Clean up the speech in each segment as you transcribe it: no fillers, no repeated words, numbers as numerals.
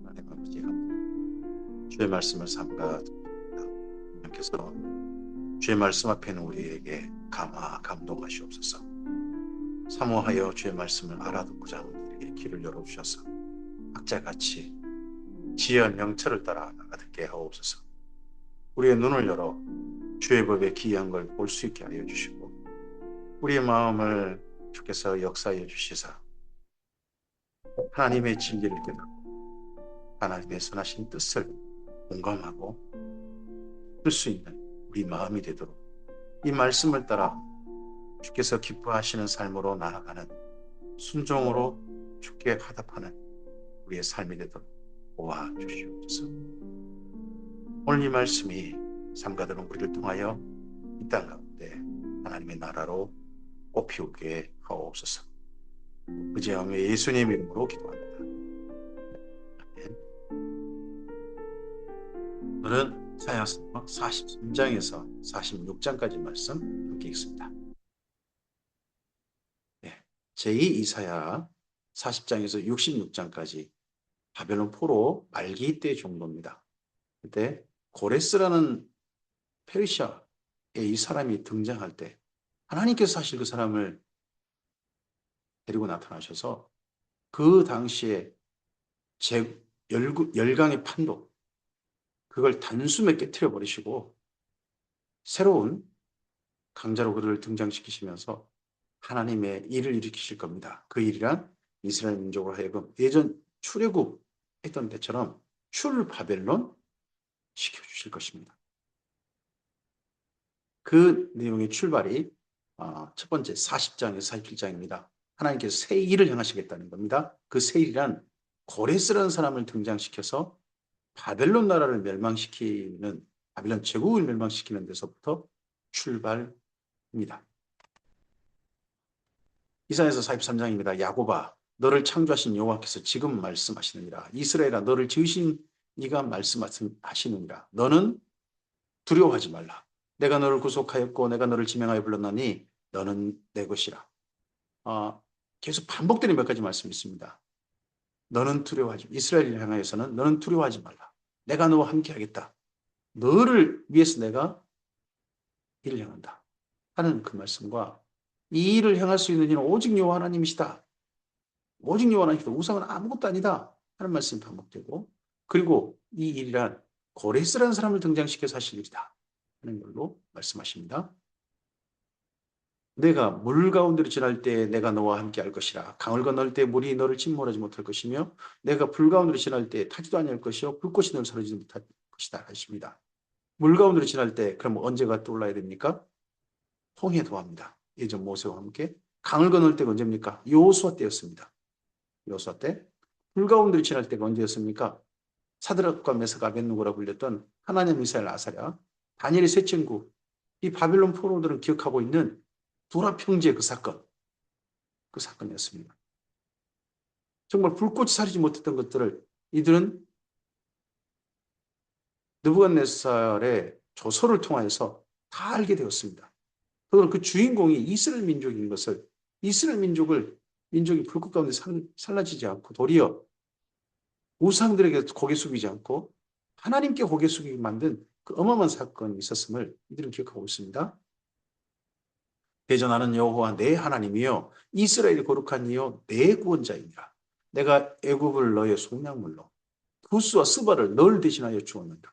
하나님 아버지, 주의 말씀을 삼가 듣습니다. 하나님께서 주의 말씀 앞에는 우리에게 감동하시옵소서. 사모하여 주의 말씀을 알아듣고자 하는 우리에게 길을 열어주셔서 각자같이 지혜와 명철을 따라 알아듣게 하옵소서. 우리의 눈을 열어 주의 법에 기이한 걸 볼 수 있게 하여 주시고 우리의 마음을 주께서 역사하여 주시사 하나님의 진리를 깨닫고 하나님의 선하신 뜻을 공감하고 할 수 있는 우리 마음이 되도록 이 말씀을 따라 주께서 기뻐하시는 삶으로 나아가는 순종으로 주께 화답하는 우리의 삶이 되도록 도와주시옵소서. 오늘 이 말씀이 삼가되는 우리를 통하여 이 땅 가운데 하나님의 나라로 꽃피우게 하옵소서. 의지하며 예수님 이름으로 기도합니다. 아멘. 오늘은 이사야 43장에서 46장까지 말씀 함께 읽습니다. 네. 제2 이사야 40장에서 66장까지 바벨론 포로 말기 때 정도입니다. 그때 고레스라는 페르시아의 이 사람이 등장할 때 하나님께서 사실 그 사람을 데리고 나타나셔서 그 당시에 열강의 판도 그걸 단숨에 깨트려 버리시고 새로운 강자로 그를 등장시키시면서 하나님의 일을 일으키실 겁니다. 그 일이란 이스라엘 민족으로 하여금 예전 출애굽했던 때처럼 출바벨론 시켜주실 것입니다. 그 내용의 출발이 첫 번째 40장에서 47장입니다. 하나님께서 새 일을 행하시겠다는 겁니다. 그 새 일이란 고레스라는 사람을 등장시켜서 바벨론 나라를 멸망시키는 바벨론 제국을 멸망시키는 데서부터 출발입니다. 이사야서 43장입니다. 야곱아 너를 창조하신 여호와께서 지금 말씀하시느니라. 이스라엘아 너를 지으신 이가 말씀하시느니라. 너는 두려워하지 말라. 내가 너를 구속하였고 내가 너를 지명하여 불렀나니 너는 내 것이라. 계속 반복되는 몇 가지 말씀이 있습니다. 너는 두려워하지 이스라엘을 향하여서는 너는 두려워하지 말라. 내가 너와 함께 하겠다. 너를 위해서 내가 일을 행한다. 하는 그 말씀과 이 일을 행할 수 있는 이는 오직 여호와 하나님이시다. 오직 여호와 하나님이시다. 우상은 아무것도 아니다. 하는 말씀이 반복되고 그리고 이 일이란 고레스라는 사람을 등장시켜서 하실 일이다. 하는 걸로 말씀하십니다. 내가 물 가운데로 지날 때 내가 너와 함께 할 것이라. 강을 건널 때 물이 너를 침몰하지 못할 것이며 내가 불 가운데로 지날 때 타지도 아니할 것이요 불꽃이 너를 사르지 못할 것이다 하십니다. 물 가운데로 지날 때 그럼 언제가 떠올라야 됩니까? 홍해 도합니다. 예전 모세와 함께 강을 건널 때가 언제입니까? 여호수아 때였습니다. 여호수아 때. 불 가운데로 지날 때가 언제였습니까? 사드락과 메삭 아벳느고라 불렸던 하나님 미사엘 아사랴 다니엘의 세 친구 이 바빌론 포로들은 기억하고 있는 도라 평지의 그 사건이었습니다. 정말 불꽃이 사리지 못했던 것들을 이들은 느부갓네살의 조서를 통하여서 다 알게 되었습니다. 그건 그 주인공이 이스라엘 민족인 것을 이스라엘 민족이 불꽃 가운데 살라지지 않고 도리어 우상들에게 고개 숙이지 않고 하나님께 고개 숙이게 만든 그 어마어마한 사건이 있었음을 이들은 기억하고 있습니다. 대전하는 여호와 내 하나님이여 이스라엘이 거룩한 이여 내 구원자이니라. 내가 애굽을 너의 속량물로 구스와 스바를 널 대신하여 주었느니라.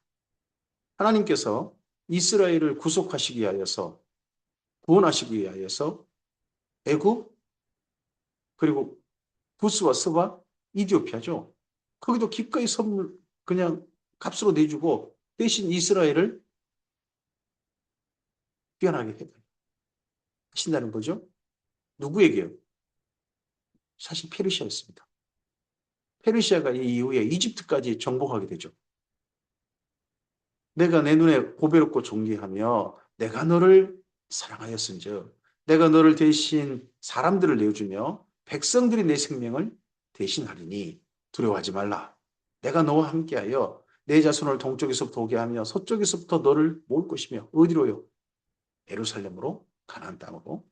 하나님께서 이스라엘을 구속하시기 위하여서 구원하시기 위하여서 애굽 그리고 구스와 스바 이디오피아죠. 거기도 기꺼이 선물 그냥 값으로 내주고 대신 이스라엘을 뛰어나게 하신다는 거죠. 누구에게요? 사실 페르시아였습니다. 페르시아가 이 이후에 이집트까지 정복하게 되죠. 내가 내 눈에 보배롭고 존귀하며 내가 너를 사랑하였은즉 내가 너를 대신 사람들을 내어주며 백성들이 내 생명을 대신하리니 두려워하지 말라. 내가 너와 함께하여 내 자손을 동쪽에서부터 오게 하며 서쪽에서부터 너를 모을 것이며 어디로요? 예루살렘으로 가나안 땅으로.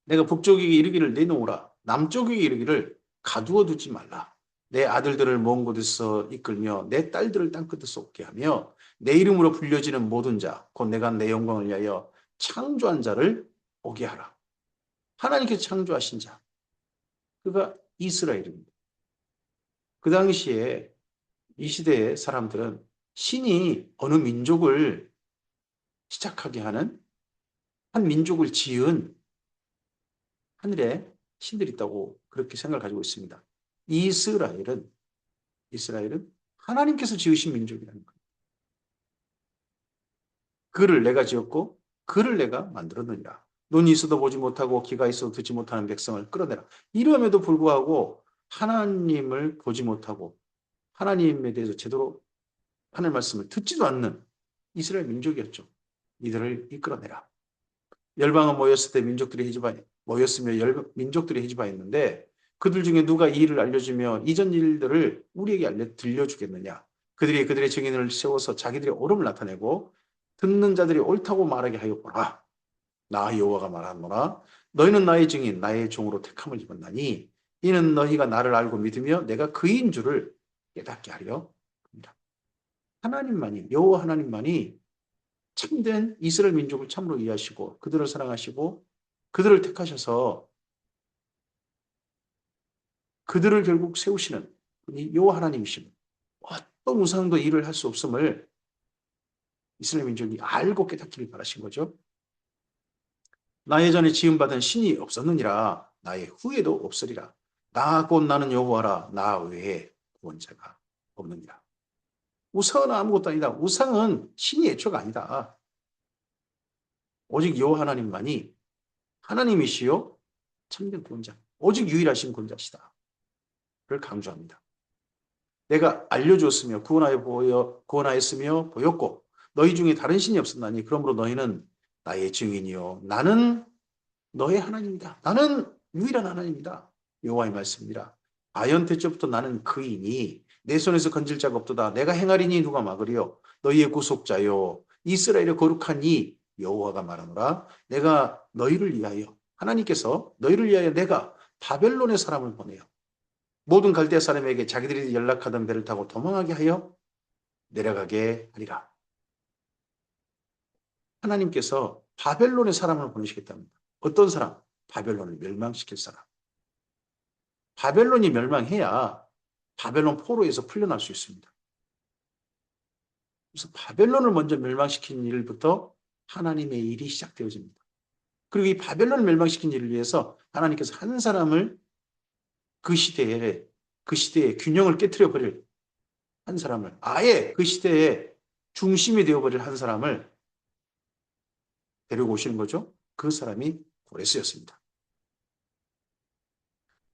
내가 북쪽에게 이르기를 내놓으라. 남쪽에게 이르기를 가두어 두지 말라. 내 아들들을 먼 곳에서 이끌며 내 딸들을 땅끝에서 오게 하며 내 이름으로 불려지는 모든 자, 곧 내가 내 영광을 위하여 창조한 자를 오게 하라. 하나님께서 창조하신 자, 그가 이스라엘입니다. 그 당시에 이 시대의 사람들은 신이 어느 민족을 시작하게 하는 한 민족을 지은 하늘에 신들이 있다고 그렇게 생각을 가지고 있습니다. 이스라엘은 하나님께서 지으신 민족이라는 거예요. 그를 내가 지었고 그를 내가 만들었느니라. 눈이 있어도 보지 못하고 귀가 있어도 듣지 못하는 백성을 끌어내라. 이름에도 불구하고 하나님을 보지 못하고 하나님에 대해서 제대로 하나님 말씀을 듣지도 않는 이스라엘 민족이었죠. 이들을 이끌어내라. 열방은 모였을 때 민족들이 모였으며 민족들이 해집하였는데 그들 중에 누가 이 일을 알려주며 이전 일들을 우리에게 들려주겠느냐. 그들이 그들의 증인을 세워서 자기들의 옳음을 나타내고 듣는 자들이 옳다고 말하게 하였구나. 나 여호와가 말하노라. 너희는 나의 증인 나의 종으로 택함을 입었나니 이는 너희가 나를 알고 믿으며 내가 그인 줄을 깨닫게 하려 합니다. 하나님만이 여호와 하나님만이 참된 이스라엘 민족을 참으로 이해하시고 그들을 사랑하시고 그들을 택하셔서 그들을 결국 세우시는 분이 여호와 하나님이십니다. 어떤 우상도 일을 할 수 없음을 이스라엘 민족이 알고 깨닫기를 바라신 거죠. 나 예전에 지음받은 신이 없었느니라 나의 후에도 없으리라. 나 곧 나는 여호와라 나 외에 구원자가 없느니라. 우상은 아무것도 아니다. 우상은 신이 애초가 아니다. 오직 여호와 하나님만이 하나님이시요 참된 구원자, 오직 유일하신 구원자시다. 를 강조합니다. 내가 알려주었으며 구원하였으며 보였고 너희 중에 다른 신이 없었나니 그러므로 너희는 나의 증인이요 나는 너의 하나님이다. 나는 유일한 하나님이다. 여호와의 말씀이라. 아연 태초부터 나는 그이니 내 손에서 건질 자가 없도다. 내가 행하리니 누가 막으리요. 너희의 구속자요 이스라엘의 거룩한 이 여호와가 말하노라. 내가 너희를 위하여 하나님께서 너희를 위하여 내가 바벨론의 사람을 보내요. 모든 갈대아 사람에게 자기들이 연락하던 배를 타고 도망하게 하여 내려가게 하리라. 하나님께서 바벨론의 사람을 보내시겠답니다. 어떤 사람? 바벨론을 멸망시킬 사람. 바벨론이 멸망해야 바벨론 포로에서 풀려날 수 있습니다. 그래서 바벨론을 먼저 멸망시킨 일부터 하나님의 일이 시작되어집니다. 그리고 이 바벨론을 멸망시킨 일을 위해서 하나님께서 한 사람을 그 시대의 균형을 깨트려 버릴 한 사람을, 아예 그 시대의 중심이 되어버릴 한 사람을 데리고 오시는 거죠. 그 사람이 고레스였습니다.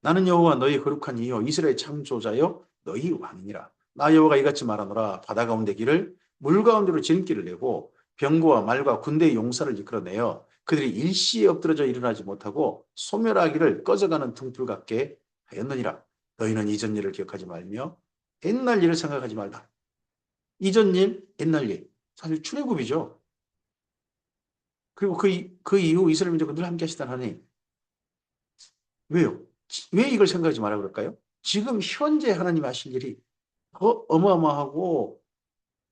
나는 여호와 너희 거룩한 이여 이스라엘 창조자여 너희 왕이니라. 나 여호와가 이같이 말하노라. 바다 가운데 길을 물 가운데로 지름길을 내고 병거와 말과 군대의 용사를 이끌어내어 그들이 일시에 엎드러져 일어나지 못하고 소멸하기를 꺼져가는 등불 같게 하였느니라. 너희는 이전 일을 기억하지 말며 옛날 일을 생각하지 말라. 이전 일, 옛날 일. 사실 출애굽이죠. 그리고 그 이후 이스라엘 민족은 늘 함께 하시던 하나님. 왜요? 왜 이걸 생각하지 말라 그럴까요? 지금 현재 하나님이 하실 일이 어마어마하고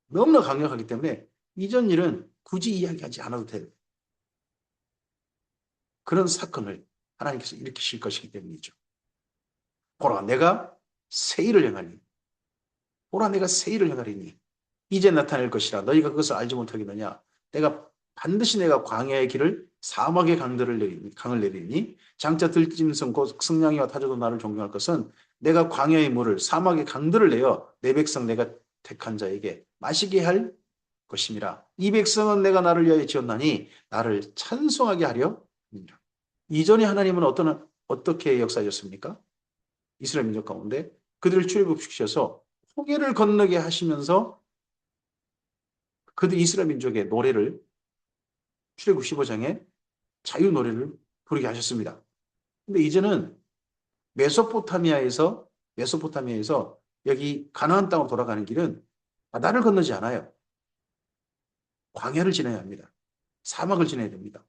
너무나 강력하기 때문에 이전 일은 굳이 이야기하지 않아도 돼요. 그런 사건을 하나님께서 일으키실 것이기 때문이죠. 보라 내가 새 일을 행하니 보라 내가 새 일을 행하리니 이제 나타낼 것이라 너희가 그것을 알지 못하겠느냐. 반드시 내가 광야의 길을 사막의 강을 내리니 장차 들짐승 곧 승냥이와 타조도 나를 존경할 것은 내가 광야의 물을 사막의 강들을 내어 내 백성 내가 택한 자에게 마시게 할 것임이라. 이 백성은 내가 나를 위하여 지었나니 나를 찬송하게 하려 합니다. 이전에 하나님은 어떻게 역사하셨습니까? 이스라엘 민족 가운데 그들을 출애굽시켜서 홍해를 건너게 하시면서 그들 이스라엘 민족의 노래를 출애굽 15장에 자유 노래를 부르게 하셨습니다. 근데 이제는 메소포타미아에서 여기 가나안 땅으로 돌아가는 길은 바다를 건너지 않아요. 광야를 지나야 합니다. 사막을 지나야 됩니다.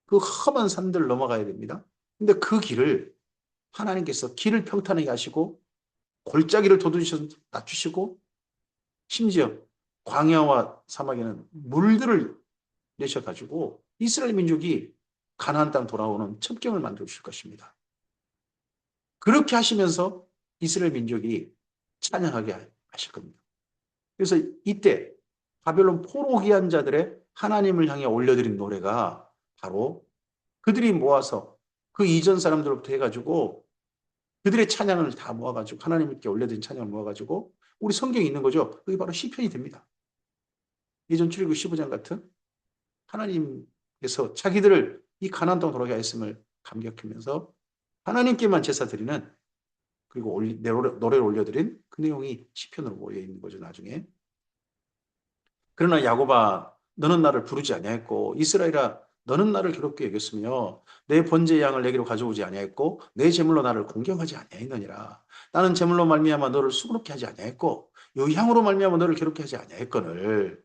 그 험한 산들을 넘어가야 됩니다. 근데 그 길을 하나님께서 길을 평탄하게 하시고 골짜기를 도두셔서 낮추시고 심지어 광야와 사막에는 물들을 내셔가지고 이스라엘 민족이 가나안 땅 돌아오는 첩경을 만들어 주실 것입니다. 그렇게 하시면서 이스라엘 민족이 찬양하게 하실 겁니다. 그래서 이때 바벨론 포로기한 자들의 하나님을 향해 올려드린 노래가 바로 그들이 모아서 그 이전 사람들로부터 해가지고 그들의 찬양을 다 모아가지고 하나님께 올려드린 찬양을 모아가지고 우리 성경에 있는 거죠. 그게 바로 시편이 됩니다. 예전 출애굽 15장 같은 하나님께서 자기들을 이 가나안 땅 돌아가게 했음을 감격하면서 하나님께만 제사 드리는 그리고 노래를 올려드린 그 내용이 시편으로 모여 있는 거죠. 나중에. 그러나 야곱아 너는 나를 부르지 아니하였고 이스라엘아 너는 나를 괴롭게 여겼으며 내 번제의 양을 내게로 가져오지 아니하였고 내 제물로 나를 공경하지 아니하였느니라. 나는 제물로 말미암아 너를 수고롭게 하지 아니하였고 요 향으로 말미암아 너를 괴롭게 하지 아니하였거늘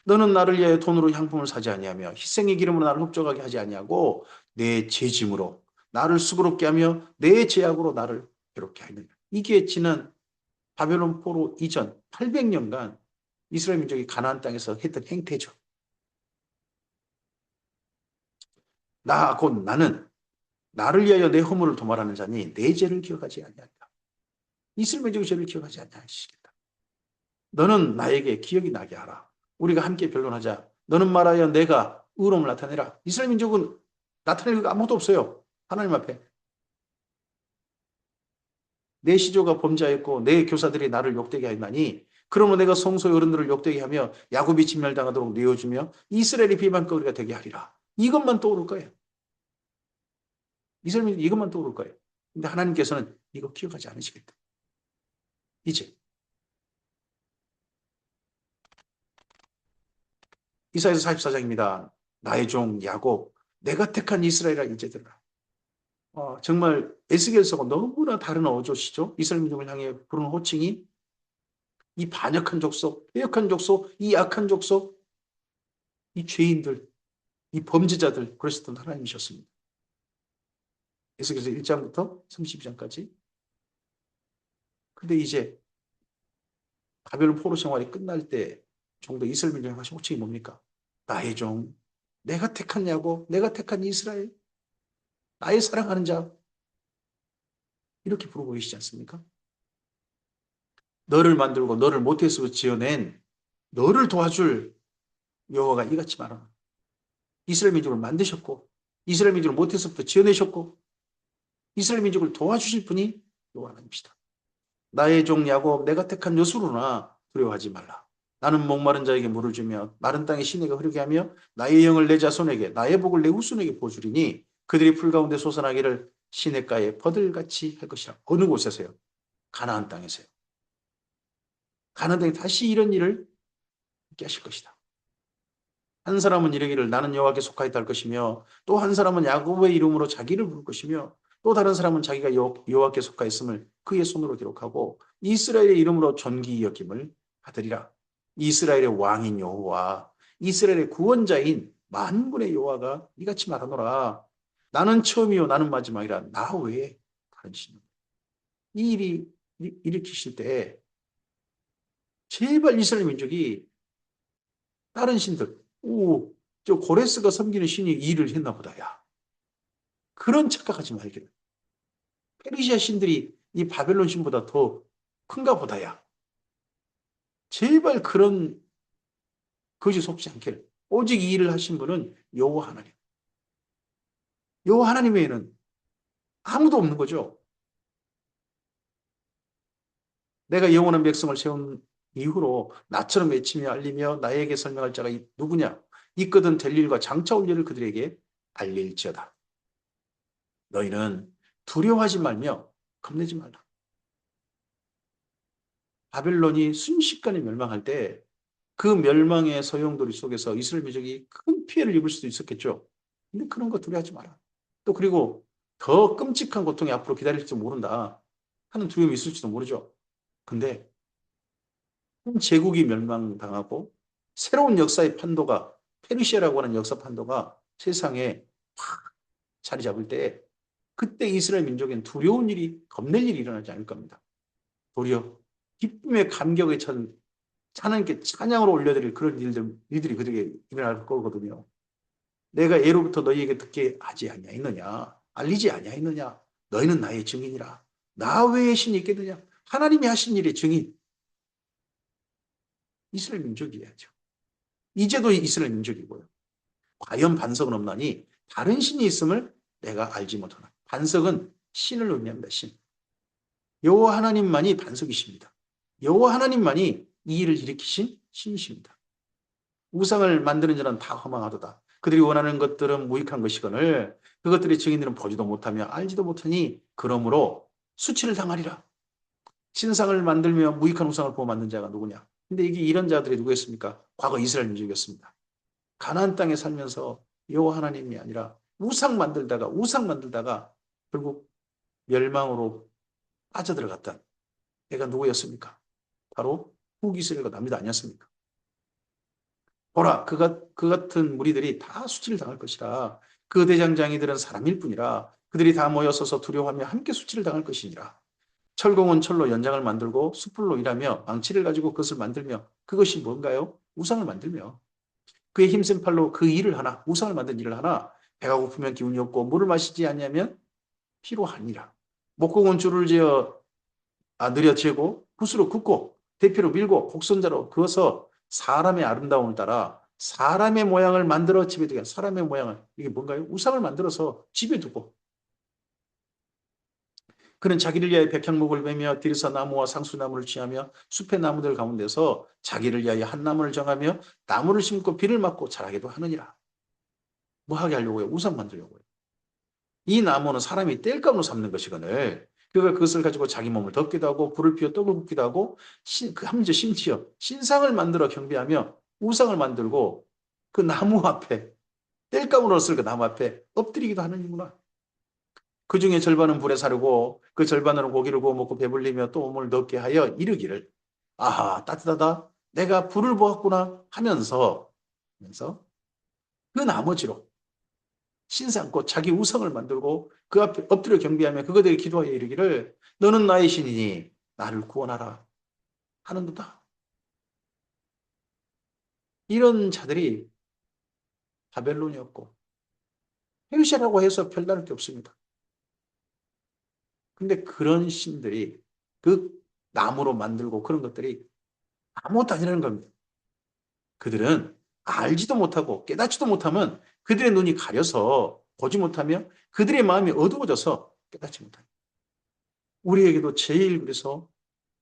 너는 나를 위하여 돈으로 향품을 사지 아니하며 희생의 기름으로 나를 흡족하게 하지 아니하고 내 죄짐으로 나를 수고롭게 하며 내 죄악으로 나를 괴롭게 하느니라. 이게 지난 바벨론 포로 이전 800년간 이스라엘 민족이 가나안 땅에서 했던 행태죠. 곧 나는 나를 위하여 내 허물을 도말하는 자니 내 죄를 기억하지 아니하리라. 이스라엘 민족의 죄를 기억하지 아니하시겠다. 너는 나에게 기억이 나게 하라. 우리가 함께 변론하자. 너는 말하여 내가 의로움을 나타내라. 이스라엘 민족은 나타낼 거 아무것도 없어요. 하나님 앞에. 내 시조가 범죄하였고 내 교사들이 나를 욕되게 하였나니 그러므로 내가 성소의 어른들을 욕되게 하며 야곱이 진멸당하도록 내어주며 이스라엘이 비방거리가 되게 하리라. 이것만 떠오를 거예요. 이스라엘 민족 이것만 떠오를 거예요. 근데 하나님께서는 이거 기억하지 않으시겠다. 이제 이사야서 44장입니다. 나의 종 야곱 내가 택한 이스라엘아 이제 들으라. 정말 에스겔서가 너무나 다른 어조시죠. 이스라엘 민족을 향해 부르는 호칭이 이 반역한 족속, 패역한 족속, 이 악한 족속, 이 죄인들, 이 범죄자들 그러셨던 하나님이셨습니다. 에스겔서 1장부터 32장까지. 근데 이제 바벨론 포로 생활이 끝날 때 정도 이스라엘 민족의 하신 호칭이 뭡니까? 나의 종, 내가 택한 야곱, 내가 택한 이스라엘, 나의 사랑하는 자 이렇게 부르고 계시지 않습니까? 너를 만들고 너를 모태에서 지어낸 너를 도와줄 여호와가 이같이 말하노라. 이스라엘 민족을 만드셨고 이스라엘 민족을 모태에서부터 지어내셨고 이스라엘 민족을 도와주실 분이 여호와 하나님이시다. 나의 종 야곱 내가 택한 여수로나 두려워하지 말라. 나는 목마른 자에게 물을 주며 마른 땅에 시내가 흐르게 하며 나의 영을 내 자손에게 나의 복을 내 후손에게 보여주리니 그들이 풀 가운데 솟아나기를 시냇가에 버들같이 할 것이라. 어느 곳에서요? 가나안 땅에서요. 가나안 땅에 다시 이런 일을 있게 하실 것이다. 한 사람은 이르기를 나는 여호와께 속하였다 할 것이며 또 한 사람은 야곱의 이름으로 자기를 부를 것이며 또 다른 사람은 자기가 여호와께 속하였음을 그의 손으로 기록하고 이스라엘의 이름으로 존귀 여김을 받으리라. 이스라엘의 왕인 여호와 이스라엘의 구원자인 만군의 여호와가 이같이 말하노라. 나는 처음이요 나는 마지막이라. 나 외에 다른 신은. 이 일이 일으키실 때 제발 이스라엘 민족이 다른 신들 저 고레스가 섬기는 신이 이 일을 했나 보다. 야. 그런 착각하지 말기를. 페르시아 신들이 이 바벨론 신보다 더 큰가 보다. 야. 제발 그런 거짓 속지 않기를. 오직 이 일을 하신 분은 여호와 하나님. 여호와 하나님 외에는 아무도 없는 거죠. 내가 영원한 백성을 세운 이후로 나처럼 외치며 알리며 나에게 설명할 자가 누구냐? 있거든 될 일과 장차 올 일을 그들에게 알릴지어다. 너희는 두려워하지 말며 겁내지 말라. 바벨론이 순식간에 멸망할 때 그 멸망의 소용돌이 속에서 이스라엘 민족이 큰 피해를 입을 수도 있었겠죠. 근데 그런 거 두려워하지 마라. 또 그리고 더 끔찍한 고통이 앞으로 기다릴지도 모른다 하는 두려움이 있을지도 모르죠. 근데 제국이 멸망당하고 새로운 역사의 판도가 페르시아라고 하는 역사 판도가 세상에 확 자리 잡을 때 그때 이스라엘 민족엔 두려운 일이, 겁낼 일이 일어나지 않을 겁니다. 도리어 기쁨의 감격에 찬 하나님께 찬양으로 올려드릴 그런 일들이 그들에게 일어날 거거든요. 내가 예로부터 너희에게 듣게 하지 아니하였느냐? 알리지 아니하였느냐? 너희는 나의 증인이라. 나 외에 신이 있겠느냐? 하나님이 하신 일의 증인. 이스라엘 민족이야죠. 이제도 이스라엘 민족이고요. 과연 반석은 없나니 다른 신이 있음을 내가 알지 못하나. 반석은 신을 의미합니다. 신. 여호와 하나님만이 반석이십니다. 여호와 하나님만이 이 일을 일으키신 신이십니다. 우상을 만드는 자는 다 허망하도다. 그들이 원하는 것들은 무익한 것이거늘 그것들의 증인들은 보지도 못하며 알지도 못하니 그러므로 수치를 당하리라. 신상을 만들며 무익한 우상을 보고 만든 자가 누구냐? 근데 이게 이런 자들이 누구였습니까? 과거 이스라엘 민족이었습니다. 가나안 땅에 살면서 여호와 하나님이 아니라 우상 만들다가 결국 멸망으로 빠져들어갔던 애가 누구였습니까? 바로 북이스라엘과 남유다 아니었습니까? 보라, 그 같은 무리들이 다 수치를 당할 것이라. 그 대장장이들은 사람일 뿐이라. 그들이 다 모여서서 두려워하며 함께 수치를 당할 것이니라. 철공은 철로 연장을 만들고 숯불로 일하며 망치를 가지고 그것을 만들며 그것이 뭔가요? 우상을 만들며 그의 힘센 팔로 그 일을 하나 우상을 만든 일을 하나 배가 고프면 기운이 없고 물을 마시지 아니하면 피로하니라. 목공은 줄을 지어 느려 재고 붓으로 긋고 대피로 밀고 곡선자로 그어서 사람의 아름다움을 따라 사람의 모양을 만들어 집에 두게 사람의 모양을 이게 뭔가요? 우상을 만들어서 집에 두고 그는 자기를 위하여 백향목을 베며 들에서 나무와 상수나무를 취하며 숲의 나무들 가운데서 자기를 위하여 한 나무를 정하며 나무를 심고 비를 맞고 자라게도 하느니라. 뭐 하게 하려고요? 우상 만들려고요. 이 나무는 사람이 땔감으로 삼는 것이거늘 그가 그것을 가지고 자기 몸을 덮기도 하고 불을 피워 떡을 굽기도 하고 심지어 신상을 만들어 경배하며 우상을 만들고 그 나무 앞에 땔감으로 쓸 그 나무 앞에 엎드리기도 하는구나. 그 중에 절반은 불에 사르고 그 절반으로 고기를 구워 먹고 배불리며 또 몸을 넣게 하여 이르기를 아하 따뜻하다 내가 불을 보았구나 하면서 그 나머지로 신상고 자기 우상을 만들고 그 앞에 엎드려 경배하며 그것들이 기도하여 이르기를 너는 나의 신이니 나를 구원하라 하는도다. 이런 자들이 바벨론이었고 페르시아라고 해서 별다를 게 없습니다. 근데 그런 신들이 그 나무로 만들고 그런 것들이 아무것도 아니라는 겁니다. 그들은 알지도 못하고 깨닫지도 못하면 그들의 눈이 가려서 보지 못하며 그들의 마음이 어두워져서 깨닫지 못합니다. 우리에게도 제일 그래서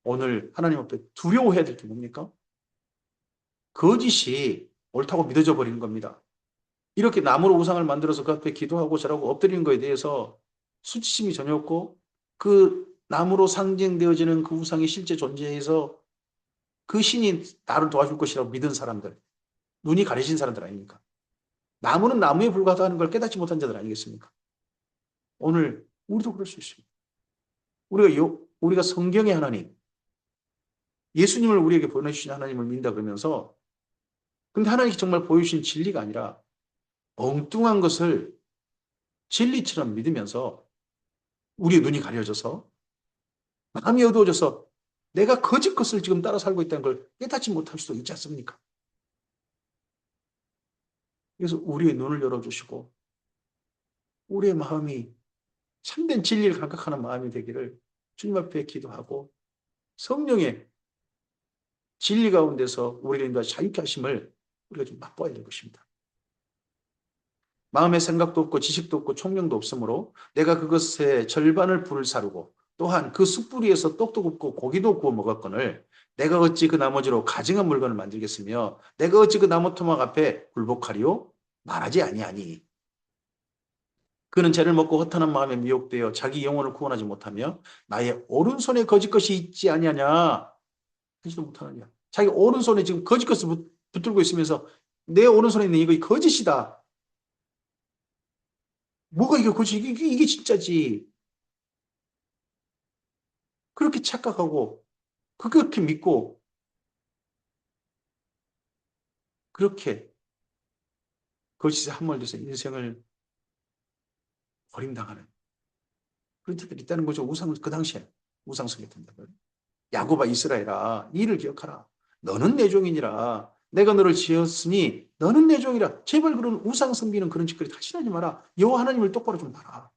오늘 하나님 앞에 두려워해야 될 게 뭡니까? 거짓이 옳다고 믿어져 버리는 겁니다. 이렇게 나무로 우상을 만들어서 그 앞에 기도하고 저라고 엎드리는 거에 대해서 수치심이 전혀 없고 그 나무로 상징되어지는 그 우상이 실제 존재해서 그 신이 나를 도와줄 것이라고 믿은 사람들, 눈이 가려진 사람들 아닙니까? 나무는 나무에 불과하다는 걸 깨닫지 못한 자들 아니겠습니까? 오늘 우리도 그럴 수 있습니다. 우리가 성경의 하나님, 예수님을 우리에게 보내주신 하나님을 믿는다 그러면서 근데 하나님이 정말 보여주신 진리가 아니라 엉뚱한 것을 진리처럼 믿으면서 우리의 눈이 가려져서 마음이 어두워져서 내가 거짓 것을 지금 따라 살고 있다는 걸 깨닫지 못할 수도 있지 않습니까? 그래서 우리의 눈을 열어주시고 우리의 마음이 참된 진리를 감각하는 마음이 되기를 주님 앞에 기도하고 성령의 진리 가운데서 우리를 인도하 자유케 하심을 우리가 좀 맛봐야 될 것입니다. 마음의 생각도 없고 지식도 없고 총명도 없으므로 내가 그것의 절반을 불을 사르고 또한 그 숯불위에서 떡도 굽고 고기도 구워 먹었거늘 내가 어찌 그 나머지로 가증한 물건을 만들겠으며 내가 어찌 그 나무 토막 앞에 굴복하리요? 말하지 아니하니 그는 죄를 먹고 허탄한 마음에 미혹되어 자기 영혼을 구원하지 못하며 나의 오른손에 거짓 것이 있지 아니하냐 하지도 못하느냐 자기 오른손에 지금 거짓 것을 붙들고 있으면서 내 오른손에 있는 이거 거짓이다 뭐가 이게 거짓 이게 진짜지 그렇게 착각하고 그렇게 믿고 그렇게 거짓에 함몰돼서 인생을 버림당하는 그런 자들이 있다는 거죠. 그 당시에 우상 섬겼던 자들. 야곱아 이스라엘아 이를 기억하라. 너는 내 종이니라. 내가 너를 지었으니 너는 내 종이라. 제발 그런 우상 섬기는 그런 짓거리 다시 하지 마라. 여호와 하나님을 똑바로 좀 봐라.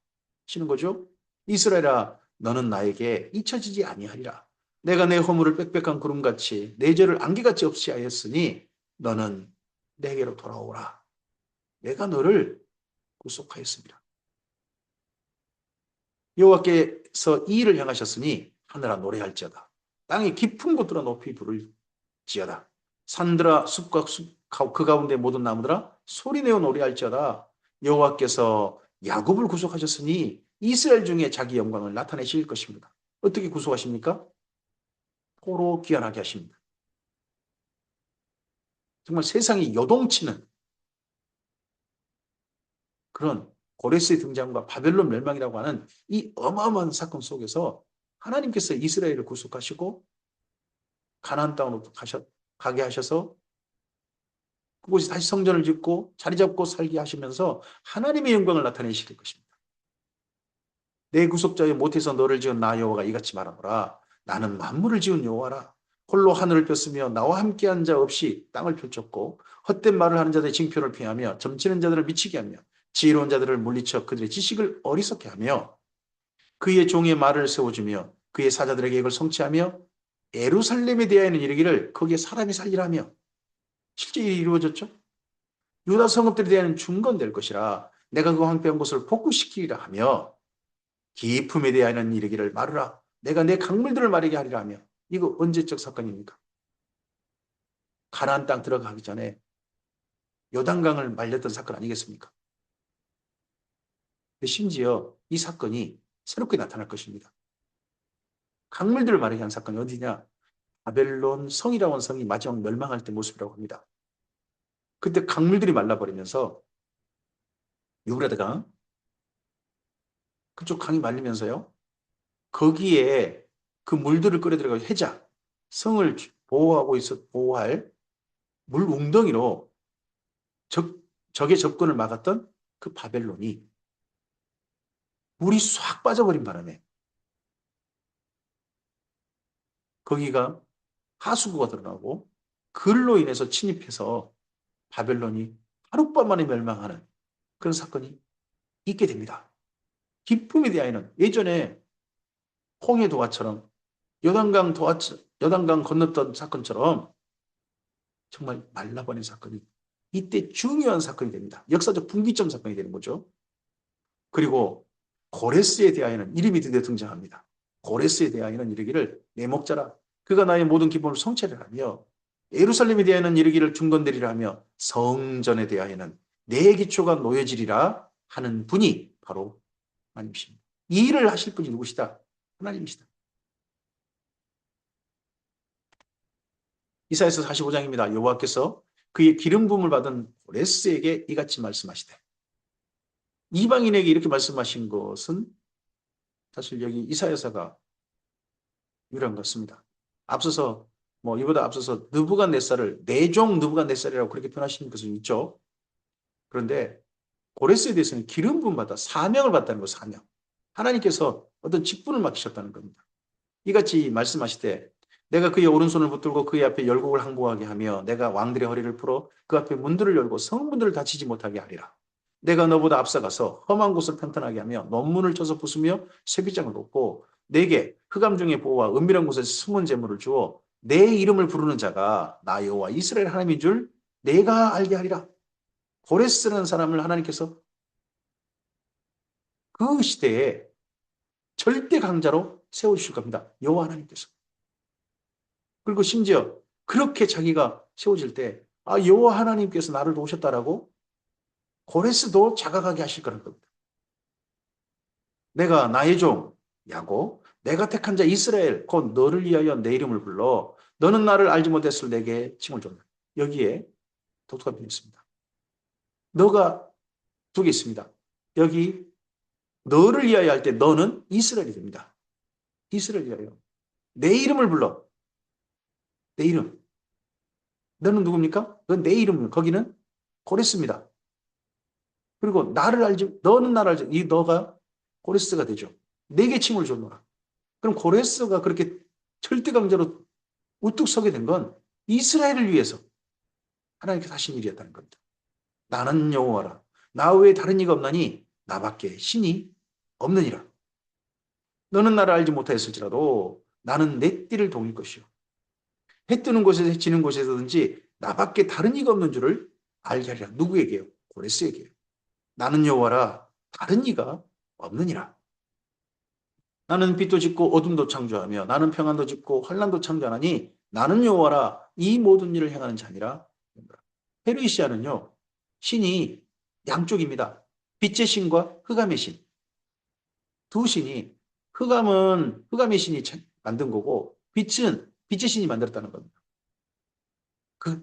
하시는 거죠. 이스라엘아 너는 나에게 잊혀지지 아니하리라. 내가 내 허물을 빽빽한 구름같이 내 죄를 안개같이 없이 하였으니 너는 내게로 돌아오라. 내가 너를 구속하였습니다. 여호와께서 이 일을 행하셨으니 하늘아 노래할지어다. 땅이 깊은 곳들아 높이 부를지어다. 산들아 숲과 그 가운데 모든 나무들아 소리내어 노래할지어다. 여호와께서 야곱을 구속하셨으니 이스라엘 중에 자기 영광을 나타내실 것입니다. 어떻게 구속하십니까? 포로 귀환하게 하십니다. 정말 세상이 요동치는 그런 고레스의 등장과 바벨론 멸망이라고 하는 이 어마어마한 사건 속에서 하나님께서 이스라엘을 구속하시고 가나안 땅으로 가게 하셔서 그곳에 다시 성전을 짓고 자리 잡고 살게 하시면서 하나님의 영광을 나타내실 것입니다. 내 구속자여 못해서 너를 지은 나 여호와가 이같이 말하노라. 나는 만물을 지은 여호와라. 홀로 하늘을 폈으며 나와 함께한 자 없이 땅을 펼쳤고 헛된 말을 하는 자들의 징표를 피하며 점치는 자들을 미치게 하며 지혜로운 자들을 물리쳐 그들의 지식을 어리석게 하며 그의 종의 말을 세워주며 그의 사자들의 계획을 성취하며 예루살렘에 대하여는 이르기를 거기에 사람이 살리라며 실제 일이 이루어졌죠. 유다 성읍들에 대한 중건될 것이라 내가 그 황폐한 곳을 복구시키리라 하며 기품에 대하여는 이르기를 말하라. 내가 내 강물들을 마르게 하리라 하며 이거 언제적 사건입니까? 가나안 땅 들어가기 전에 요단강을 말렸던 사건 아니겠습니까? 심지어 이 사건이 새롭게 나타날 것입니다. 강물들을 마르게 한 사건이 어디냐? 바벨론 성이라고 하는 성이 마지막 멸망할 때 모습이라고 합니다. 그때 강물들이 말라버리면서 유브라데강 그쪽 강이 말리면서요. 거기에 그 물들을 끌어 들어가 해자 성을 보호할 물 웅덩이로 적의 접근을 막았던 그 바벨론이 물이 싹 빠져버린 바람에 거기가 하수구가 드러나고 그로 인해서 침입해서 바벨론이 하룻밤 만에 멸망하는 그런 사건이 있게 됩니다. 기쁨에 대하여는 예전에 홍해 도화처럼 요단강 건넜던 사건처럼 정말 말라버린 사건이 이때 중요한 사건이 됩니다. 역사적 분기점 사건이 되는 거죠. 그리고 고레스에 대하여는 이름이 드디어 등장합니다. 고레스에 대하여는 이르기를 내 목자라 그가 나의 모든 기쁨을 성취하리라 하며 예루살렘에 대하여는 이르기를 중건되리라 하며 성전에 대하여는 내 기초가 놓여지리라 하는 분이 바로 하나님이십니다. 이 일을 하실 분이 누구시다? 하나님이시다. 이사야서 45장입니다. 여호와께서 그의 기름 부음을 받은 고레스에게 이같이 말씀하시되 이방인에게 이렇게 말씀하신 것은 사실 여기 이사야서가 유일한 것 같습니다. 앞서서 이보다 앞서서 느부갓네살을 내종 느부갓네살이라고 그렇게 표현하시는 것은 있죠. 그런데 고레스에 대해서는 기름 부음 받아 사명을 받다는 거 사명. 하나님께서 어떤 직분을 맡기셨다는 겁니다. 이같이 말씀하시되 내가 그의 오른손을 붙들고 그의 앞에 열국을 항복하게 하며 내가 왕들의 허리를 풀어 그 앞에 문들을 열고 성문들을 닫히지 못하게 하리라. 내가 너보다 앞서가서 험한 곳을 평탄하게 하며 논문을 쳐서 부수며 쇠빗장을 놓고 내게 흑암 중의 보호와 은밀한 곳에서 숨은 재물을 주어 내 이름을 부르는 자가 나 여호와 이스라엘 하나님인 줄 내가 알게 하리라. 고레스라는 사람을 하나님께서 그 시대에 절대 강자로 세워주실 겁니다. 여호와 하나님께서. 그리고 심지어 그렇게 자기가 세워질 때 여호와 하나님께서 나를 도우셨다라고 고레스도 자각하게 하실 거라는 겁니다. 내가 나의 종 야곱 내가 택한 자 이스라엘 곧 너를 위하여 내 이름을 불러 너는 나를 알지 못했을 내게 칭을 줬다. 여기에 독특한 표현이 있습니다. 너가 두 개 있습니다. 여기 너를 위하여 할 때 너는 이스라엘이 됩니다. 이스라엘 위하여 내 이름을 불러 내 이름 너는 누굽니까? 그건 내 이름이에요. 거기는 고레스입니다. 그리고 너는 나를 알지 이 너가 고레스가 되죠. 내게 칭을 줬노라. 그럼 고레스가 그렇게 절대강자로 우뚝 서게 된 건 이스라엘을 위해서 하나님께서 하신 일이었다는 겁니다. 나는 여호와라. 나 외에 다른 이가 없나니 나밖에 신이 없느니라. 너는 나를 알지 못하였을지라도 나는 내 띠를 동일 것이요. 해 뜨는 곳에서 해 지는 곳에서든지 나밖에 다른 이가 없는 줄을 알게 하리라. 누구에게요? 고레스에게요. 나는 여호와라. 다른 이가 없느니라. 나는 빛도 짓고 어둠도 창조하며 나는 평안도 짓고 환란도 창조하나니 나는 여호와라. 이 모든 일을 행하는 자니라. 페르시아는요. 신이 양쪽입니다. 빛의 신과 흑암의 신. 두 신이 흑암은 흑암의 신이 만든 거고 빛은 빛의 신이 만들었다는 겁니다.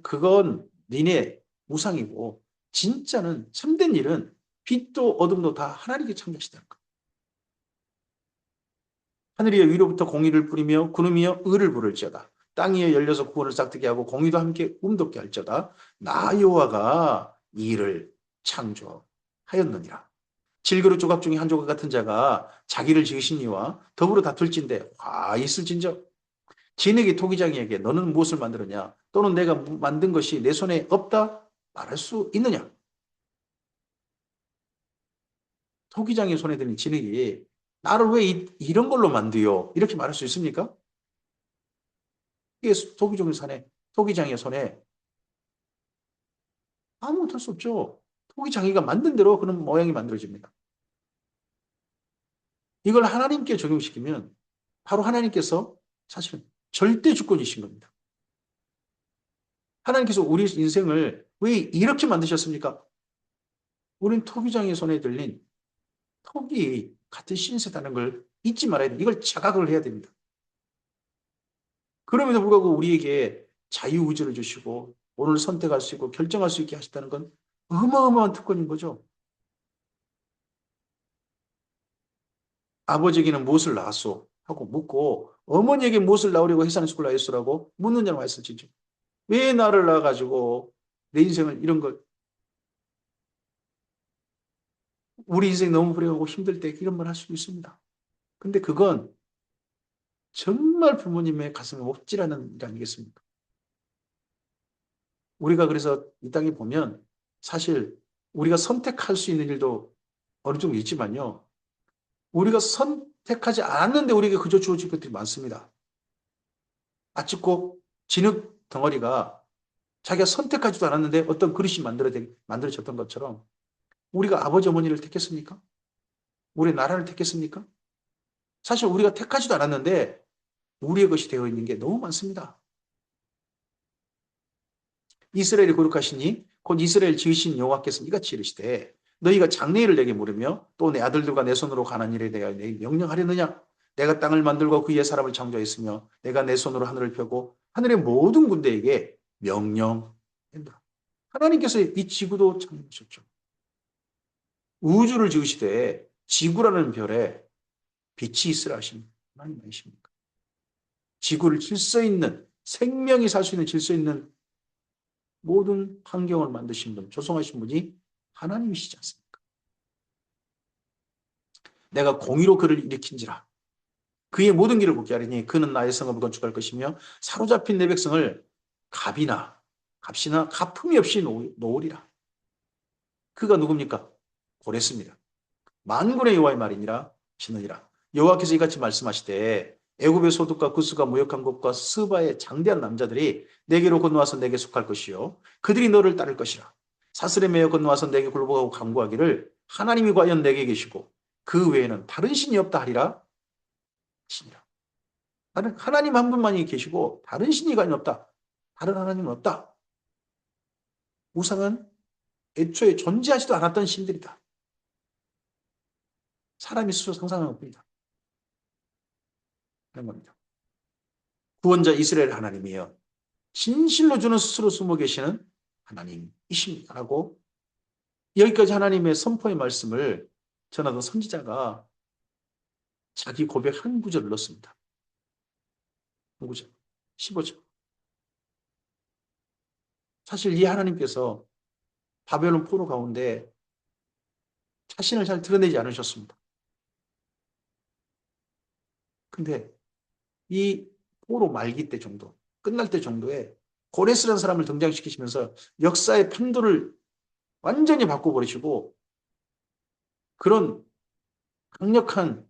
그건 니네 우상이고 진짜는 참된 일은 빛도 어둠도 다 하나님께 창조하시다는 거예요. 하늘이여 위로부터 공의를 뿌리며 구름이여 의를 부를지어다. 땅이여 열려서 구원을 싹트게 하고 공의도 함께 움돋게 할지어다. 나 여호와가 이 일을 창조하였느니라. 질그릇 조각 중에 한 조각 같은 자가 자기를 지으신 이와 더불어 다툴진대 화 있을진저 진에게 토기장이에게 너는 무엇을 만들었냐 또는 내가 만든 것이 내 손에 없다 말할 수 있느냐. 토기장의 손에 드는 진에게 나를 왜 이런 걸로 만드요 이렇게 말할 수 있습니까? 이게 토기장의 손에 아무것도 할 수 없죠. 토기장이가 만든 대로 그런 모양이 만들어집니다. 이걸 하나님께 적용시키면 바로 하나님께서 사실은 절대 주권이신 겁니다. 하나님께서 우리 인생을 왜 이렇게 만드셨습니까? 우린 토기장의 손에 들린 토기 같은 신세다는 걸 잊지 말아야 돼. 이걸 자각을 해야 됩니다. 그럼에도 불구하고 우리에게 자유의지를 주시고 오늘 선택할 수 있고 결정할 수 있게 하셨다는 건 어마어마한 특권인 거죠. 아버지에게는 무엇을 낳았소? 하고 묻고 어머니에게 무엇을 낳으려고 해산시키려 했소라고 묻느냐고 했었지죠. 왜 나를 낳아가지고 내 인생을 이런 걸 우리 인생 너무 불행하고 힘들 때 이런 말 할 수 있습니다. 근데 그건 정말 부모님의 가슴에 옥질하는 일 아니겠습니까? 우리가 그래서 이 땅에 보면 사실 우리가 선택할 수 있는 일도 어느 정도 있지만요. 우리가 선택하지 않았는데 우리에게 그저 주어질 것들이 많습니다. 마치 꼭 진흙 덩어리가 자기가 선택하지도 않았는데 어떤 그릇이 만들어졌던 것처럼 우리가 아버지 어머니를 택했습니까? 우리 나라를 택했습니까? 사실 우리가 택하지도 않았는데 우리의 것이 되어 있는 게 너무 많습니다. 이스라엘이 거룩하시니 곧 이스라엘 지으신 여호와께서 이같이 이르시되 너희가 장래일을 내게 물으며 또 내 아들들과 내 손으로 가난 일에 대하여 내게 명령하려느냐. 내가 땅을 만들고 그의 사람을 창조했으며 내가 내 손으로 하늘을 펴고 하늘의 모든 군대에게 명령한다. 하나님께서 이 지구도 창조하셨죠. 우주를 지으시되 지구라는 별에 빛이 있으라 하신 하나님 아니십니까? 지구를 질서 있는 생명이 살 수 있는 질서 있는 모든 환경을 만드신 분, 조성하신 분이 하나님이시지 않습니까? 내가 공의로 그를 일으킨지라. 그의 모든 길을 곱게 하리니 그는 나의 성읍을 건축할 것이며 사로잡힌 내 백성을 값이나 가품이 없이 놓으리라. 그가 누굽니까? 고레스입니다. 만군의 여호와의 말이니라 시느니라. 여호와께서 이같이 말씀하시되 애굽의 소득과 구스가 무역한 곳과 스바의 장대한 남자들이 내게로 건너와서 내게 속할 것이요 그들이 너를 따를 것이라. 사슬에 매여 건너와서 내게 굴복하고 간구하기를 하나님이 과연 내게 계시고 그 외에는 다른 신이 없다 하리라 신이라. 하나님 한 분만이 계시고 다른 신이 과연 없다. 다른 하나님은 없다. 우상은 애초에 존재하지도 않았던 신들이다. 사람이 스스로 상상하는 겁니다. 그런 겁니다. 구원자 이스라엘 하나님이여 진실로 주는 스스로 숨어 계시는 하나님이십니다라고 여기까지 하나님의 선포의 말씀을 전하던 선지자가 자기 고백 한 구절을 넣습니다. 한 구절, 15절. 사실 이 하나님께서 바벨론 포로 가운데 자신을 잘 드러내지 않으셨습니다. 근데 이 포로 말기 때 정도, 끝날 때 정도에 고레스라는 사람을 등장시키시면서 역사의 판도를 완전히 바꿔버리시고 그런 강력한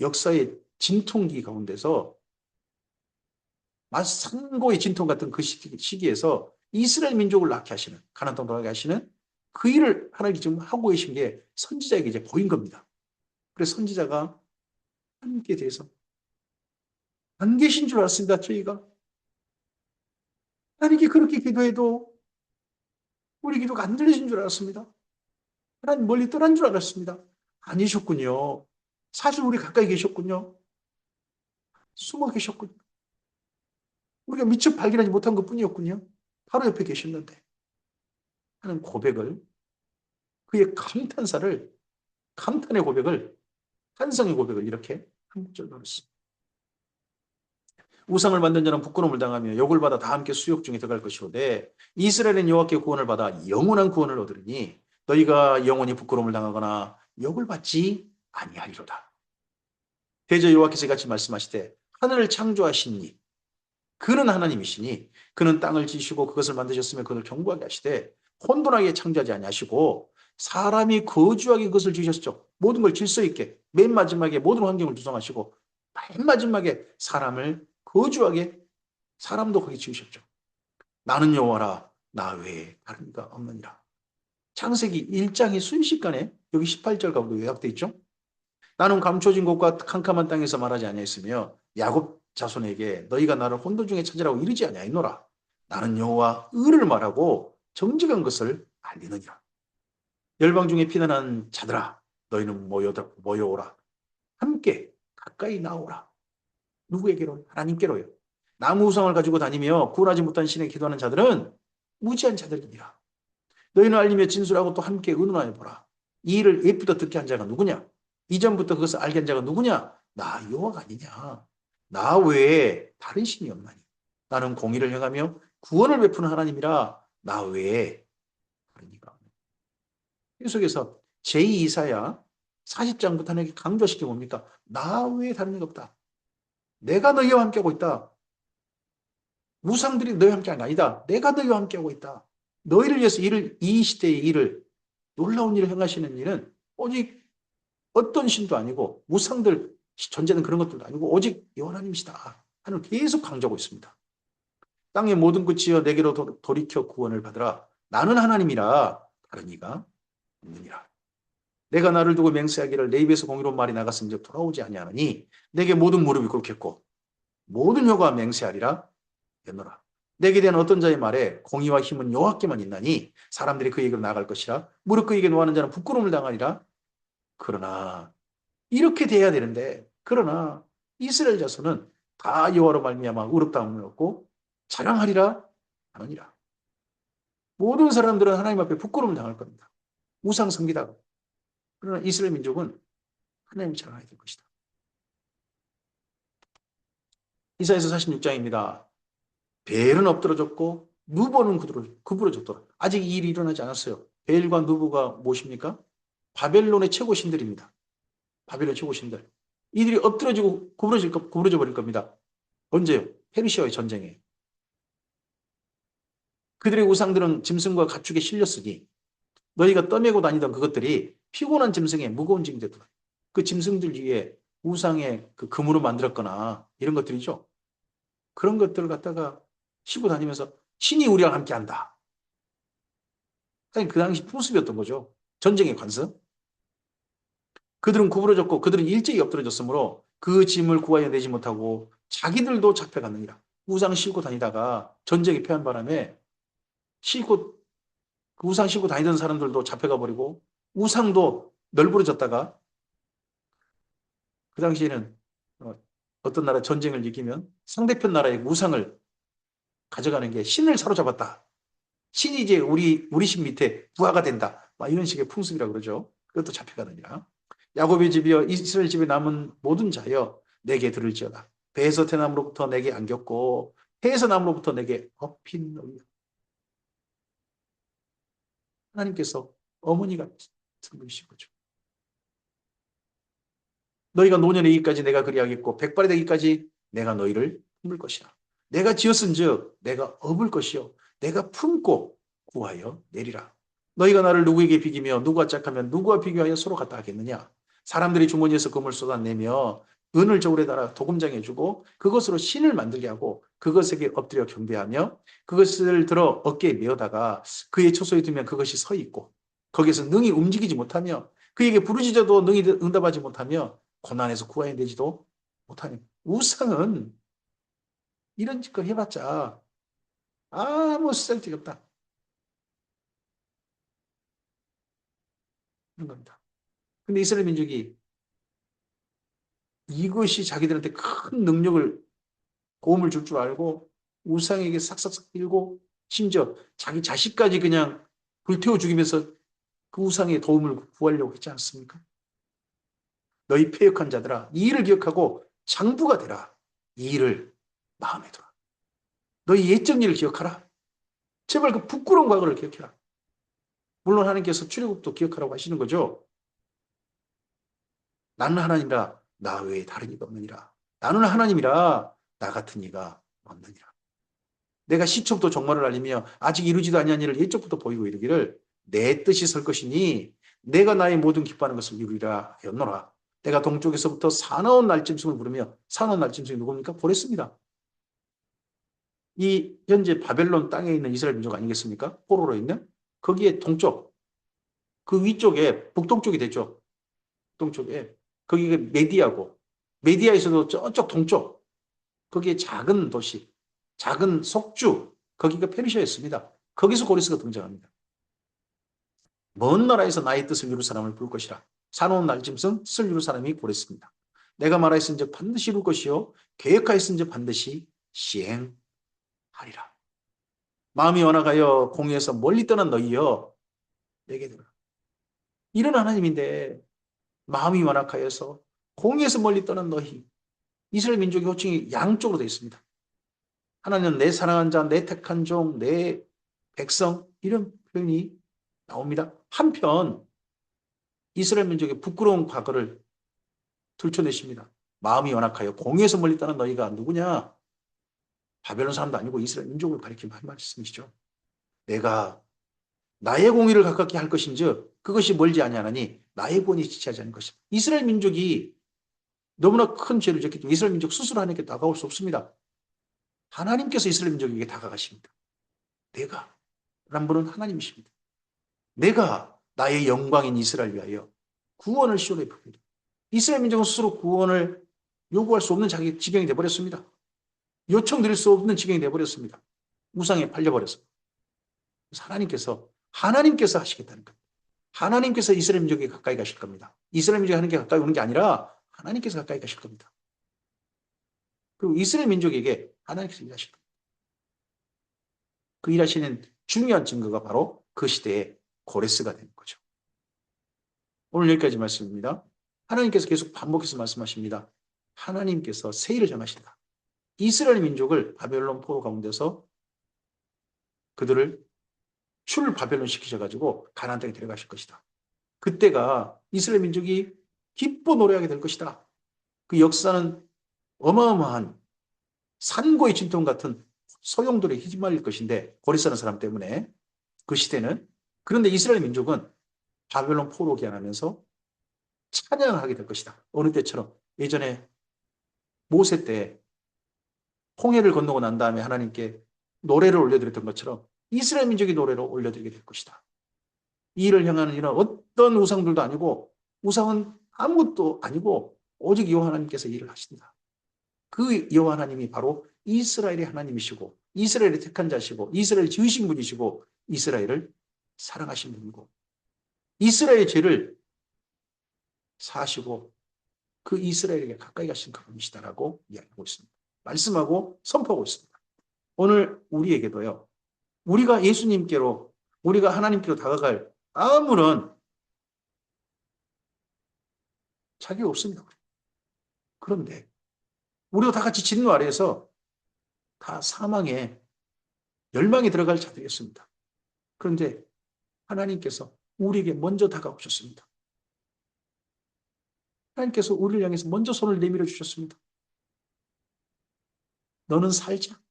역사의 진통기 가운데서 산고의 진통 같은 그 시기에서 이스라엘 민족을 낳게 하시는, 가나안 땅 돌아가게 하시는 그 일을 하나님이 지금 하고 계신 게 선지자에게 이제 보인 겁니다. 그래서 선지자가 하나님께 대해서 안 계신 줄 알았습니다. 저희가 하나님께 그렇게 기도해도 우리 기도가 안 들리신 줄 알았습니다. 하나님 멀리 떠난 줄 알았습니다. 아니셨군요. 사실 우리 가까이 계셨군요. 숨어 계셨군요. 우리가 미처 발견하지 못한 것뿐이었군요. 바로 옆에 계셨는데 하는 고백을, 그의 감탄의 고백을, 찬성의 고백을 이렇게 한 목절 나눴습니다. 우상을 만든 자는 부끄러움을 당하며 욕을 받아 다 함께 수욕 중에 들어갈 것이오되 이스라엘은 여호와께 구원을 받아 영원한 구원을 얻으리니 너희가 영원히 부끄러움을 당하거나 욕을 받지 아니하리로다. 대저 여호와께서 이같이 말씀하시되 하늘을 창조하신 이 그는 하나님이시니 그는 땅을 지시고 그것을 만드셨으며 그것을 견고하게 하시되 혼돈하게 창조하지 아니하시고 사람이 거주하게 그것을 지으셨죠. 모든 걸 질서 있게 맨 마지막에 모든 환경을 조성하시고 맨 마지막에 사람을 거주하게 사람도 거기 지으셨죠. 나는 여호와라 나 외에 다른 이가 없느니라. 창세기 1장이 순식간에 여기 18절 가운데 요약되어 있죠. 나는 감춰진 곳과 캄캄한 땅에서 말하지 아니하였으며 야곱 자손에게 너희가 나를 혼돈 중에 찾으라고 이르지 아니하였노라. 나는 여호와 의를 말하고 정직한 것을 알리느니라. 열방 중에 피난한 자들아 너희는 모여오라. 함께 가까이 나오라. 누구에게로? 하나님께로요. 나무 우상을 가지고 다니며 구원하지 못한 신에 기도하는 자들은 무지한 자들이니라. 너희는 알리며 진술하고 또 함께 의논하여 보라. 이 일을 예부터 듣게 한 자가 누구냐? 이전부터 그것을 알게 한 자가 누구냐? 나 여호와가 아니냐? 나 외에 다른 신이 없나니? 나는 공의를 행하며 구원을 베푸는 하나님이라 나 외에 다른 이가 없나니? 계속해서 제2이사야 40장부터 하나님께 강조시켜 봅니까? 나 외에 다른 이가 없다. 내가 너희와 함께하고 있다. 우상들이 너희와 함께하는 게 아니다. 내가 너희와 함께하고 있다. 너희를 위해서 이 시대의 일을, 놀라운 일을 행하시는 일은 오직 어떤 신도 아니고 우상들 존재는 그런 것들도 아니고 오직 여호와님이시다 하는 계속 강조하고 있습니다. 땅의 모든 끝이여 내게로 돌이켜 구원을 받으라. 나는 하나님이라 다른 이가 없느니라. 내가 나를 두고 맹세하기를 내 입에서 공의로운 말이 나갔은즉 돌아오지 아니하느니 내게 모든 무릎이 꿇겠고 모든 혀가 맹세하리라 했노라. 내게 대한 어떤 자의 말에 공의와 힘은 여호와께만 있나니 사람들이 그에게로 나아갈 것이라 무릎 그에게 노하는 자는 부끄러움을 당하리라. 그러나 이렇게 돼야 되는데 그러나 이스라엘 자손은 다 여호와로 말미암아 의롭다함을 얻고 자랑하리라 하느니라. 모든 사람들은 하나님 앞에 부끄러움을 당할 겁니다. 우상 섬기다가. 그러나 이스라엘 민족은 하나님을 자랑하게 될 것이다. 이사야서 46장입니다. 벨은 엎드러졌고 누보는 구부러졌더라. 아직 이 일이 일어나지 않았어요. 벨과 누보가 무엇입니까? 바벨론의 최고 신들입니다. 바벨론 최고 신들. 이들이 엎드러지고 구부러져 버릴 겁니다. 언제요? 페르시아의 전쟁에. 그들의 우상들은 짐승과 가축에 실렸으니 너희가 떠매고 다니던 그것들이 피곤한 짐승의 무거운 짐이 되더라. 그 짐승들 위에 우상의 그 금으로 만들었거나 이런 것들이죠. 그런 것들을 갖다가 싣고 다니면서 신이 우리와 함께 한다. 그 당시 풍습이었던 거죠. 전쟁의 관습. 그들은 구부러졌고 그들은 일제히 엎드러졌으므로 그 짐을 구하여 내지 못하고 자기들도 잡혀갔느니라. 우상 싣고 다니다가 전쟁이 패한 바람에 싣고 그 우상 싣고 다니던 사람들도 잡혀가 버리고 우상도 널브러졌다가 그 당시에는 어떤 나라 전쟁을 이기면 상대편 나라의 우상을 가져가는 게 신을 사로잡았다. 신이 이제 우리 신 밑에 부하가 된다. 막 이런 식의 풍습이라고 그러죠. 그것도 잡혀가느니라. 야곱의 집이여 이스라엘 집에 남은 모든 자여 내게 들을지어다. 배에서 태남으로부터 내게 안겼고 해에서 남으로부터 내게 업힌 너희여. 하나님께서 어머니 같은 분이신 거죠. 너희가 노년에 이기까지 내가 그리하겠고 백발이 되기까지 내가 너희를 품을 것이라. 내가 지었은즉 내가 업을 것이요 내가 품고 구하여 내리라. 너희가 나를 누구에게 비기며 누구와 짝하면 누구와 비교하여 서로 같다 하겠느냐. 사람들이 주머니에서 금을 쏟아내며 은을 저울에 달아 도금장해 주고 그것으로 신을 만들게 하고 그것에게 엎드려 경배하며 그것을 들어 어깨에 메어다가 그의 처소에 두면 그것이 서 있고 거기에서 능히 움직이지 못하며 그에게 부르짖어도 능히 응답하지 못하며 고난에서 구하여내지도 못하니 우상은 이런 짓거 해봤자 아무 쓸데가 없다. 그런 겁니다. 근데 이스라엘 민족이 이것이 자기들한테 큰 능력을 도움을 줄 줄 알고 우상에게 삭삭삭 빌고 심지어 자기 자식까지 그냥 불태워 죽이면서 그 우상의 도움을 구하려고 했지 않습니까? 너희 패역한 자들아 이 일을 기억하고 장부가 되라. 이 일을 마음에 두라. 너희 옛적 일을 기억하라. 제발 그 부끄러운 과거를 기억해라. 물론 하나님께서 출애굽도 기억하라고 하시는 거죠. 나는 하나님이라 나 외에 다른 이가 없느니라. 나는 하나님이라 나 같은 이가 없느니라. 내가 시초부터 종말을 알리며 아직 이루지도 아니한 일을 옛적부터 보이고 이르기를 내 뜻이 설 것이니 내가 나의 모든 기뻐하는 것을 이루리라 하였노라. 내가 동쪽에서부터 사나운 날짐승을 부르며 사나운 날짐승이 누굽니까? 보냈습니다. 이 현재 바벨론 땅에 있는 이스라엘 민족 아니겠습니까? 포로로 있는 거기에 동쪽 그 위쪽에 북동쪽이 되죠. 동쪽에 거기가 메디아고 메디아에서도 저쪽 동쪽 거기에 작은 도시 작은 속주 거기가 페르시아였습니다. 거기서 고레스가 등장합니다. 먼 나라에서 나의 뜻을 이룰 사람을 부를 것이라. 사놓은 날짐승 슬 이룰 사람이 고레스입니다. 내가 말하였은즉 반드시 이룰 것이요 계획하였은즉 반드시 시행하리라. 마음이 완악하여 공의에서 멀리 떠난 너희여 내게 들으라. 이런 하나님인데 마음이 완악하여서 공의에서 멀리 떠난 너희. 이스라엘 민족의 호칭이 양쪽으로 되어 있습니다. 하나님은 내 사랑한 자, 내 택한 종, 내 백성 이런 표현이 나옵니다. 한편 이스라엘 민족의 부끄러운 과거를 들춰내십니다. 마음이 완악하여 공의에서 멀리 떠난 너희가 누구냐? 바벨론 사람도 아니고 이스라엘 민족을 가리키며 한 말씀이시죠. 내가 나의 공의를 가깝게 할 것인즉 그것이 멀지 아니하나니 나의 본이 지체하지 않을 것이다. 이스라엘 민족이 너무나 큰 죄를 졌기 때문에 이스라엘 민족 스스로 하나님께 다가올 수 없습니다. 하나님께서 이스라엘 민족에게 다가가십니다. 내가 람보는 하나님이십니다. 내가 나의 영광인 이스라엘 위하여 구원을 시온에 부르리라. 이스라엘 민족은 스스로 구원을 요구할 수 없는 자기 지경이 되어버렸습니다. 요청드릴 수 없는 지경이 되어버렸습니다. 우상에 팔려버렸습니다. 하나님께서 하시겠다는 겁니다. 하나님께서 이스라엘 민족에 가까이 가실 겁니다. 이스라엘 민족이 하나님께 가까이 오는 게 아니라 하나님께서 가까이 가실 겁니다. 그리고 이스라엘 민족에게 하나님께서 일하실 겁니다. 그 일하시는 중요한 증거가 바로 그 시대의 고레스가 되는 거죠. 오늘 여기까지 말씀입니다. 하나님께서 계속 반복해서 말씀하십니다. 하나님께서 세일을 정하신다. 이스라엘 민족을 바벨론 포로 가운데서 그들을 출 바벨론 시키셔가지고 가나안 땅에 데려가실 것이다. 그때가 이스라엘 민족이 기뻐 노래하게 될 것이다. 그 역사는 어마어마한 산고의 진통 같은 소용돌이에 휘말릴 것인데 고레스라는 사람 때문에 그 시대는 그런데 이스라엘 민족은 바벨론 포로 귀환하면서 찬양을 하게 될 것이다. 어느 때처럼 예전에 모세 때 홍해를 건너고 난 다음에 하나님께 노래를 올려드렸던 것처럼 이스라엘 민족이 노래를 올려드리게 될 것이다. 이 일을 향하는 일은 어떤 우상들도 아니고 우상은 아무것도 아니고 오직 여호와 하나님께서 일을 하신다. 그 여호와 하나님이 바로 이스라엘의 하나님이시고 이스라엘의 택한 자시고 이스라엘 지으신 분이시고 이스라엘을 사랑하신 분이고 이스라엘의 죄를 사시고 그 이스라엘에게 가까이 가신 그분이시다라고 이야기하고 있습니다. 말씀하고 선포하고 있습니다. 오늘 우리에게도요. 우리가 예수님께로 우리가 하나님께로 다가갈 아무런 자격이 없습니다. 그런데 우리가 다 같이 진노 아래에서 다 사망에 멸망에 들어갈 자들이었습니다. 그런데 하나님께서 우리에게 먼저 다가오셨습니다. 하나님께서 우리를 향해서 먼저 손을 내밀어 주셨습니다. 너는 살자.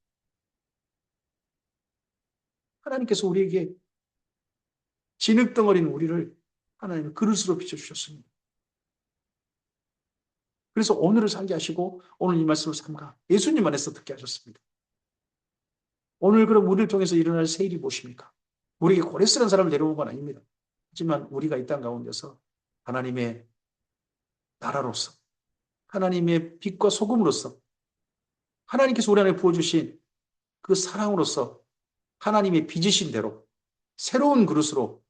하나님께서 우리에게 진흙덩어리인 우리를 하나님은 그릇으로 비춰주셨습니다. 그래서 오늘을 살게 하시고 오늘 이 말씀을 삼가 예수님 안에서 듣게 하셨습니다. 오늘 그럼 우리를 통해서 일어날 새 일이 무엇입니까? 우리에게 고레스라는 사람을 데려온 건 아닙니다. 하지만 우리가 이 땅 가운데서 하나님의 나라로서 하나님의 빛과 소금으로서 하나님께서 우리 안에 부어주신 그 사랑으로서 하나님의 빚으신 대로 새로운 그릇으로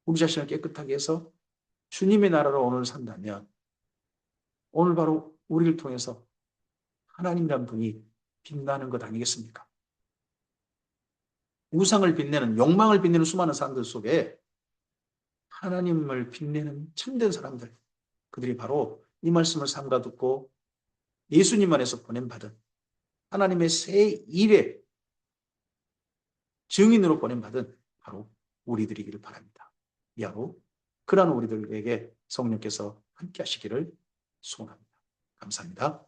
우리 자신을 깨끗하게 해서 주님의 나라로 오늘 산다면 오늘 바로 우리를 통해서 하나님이란 분이 빛나는 것 아니겠습니까? 우상을 빛내는, 욕망을 빛내는 수많은 사람들 속에 하나님을 빛내는 참된 사람들, 그들이 바로 이 말씀을 삼가 듣고 예수님 안에서 보냄받은 하나님의 새 일의 증인으로 보냄받은 바로 우리들이기를 바랍니다. 이 하루 그러한 우리들에게 성령께서 함께 하시기를 소원합니다. 감사합니다.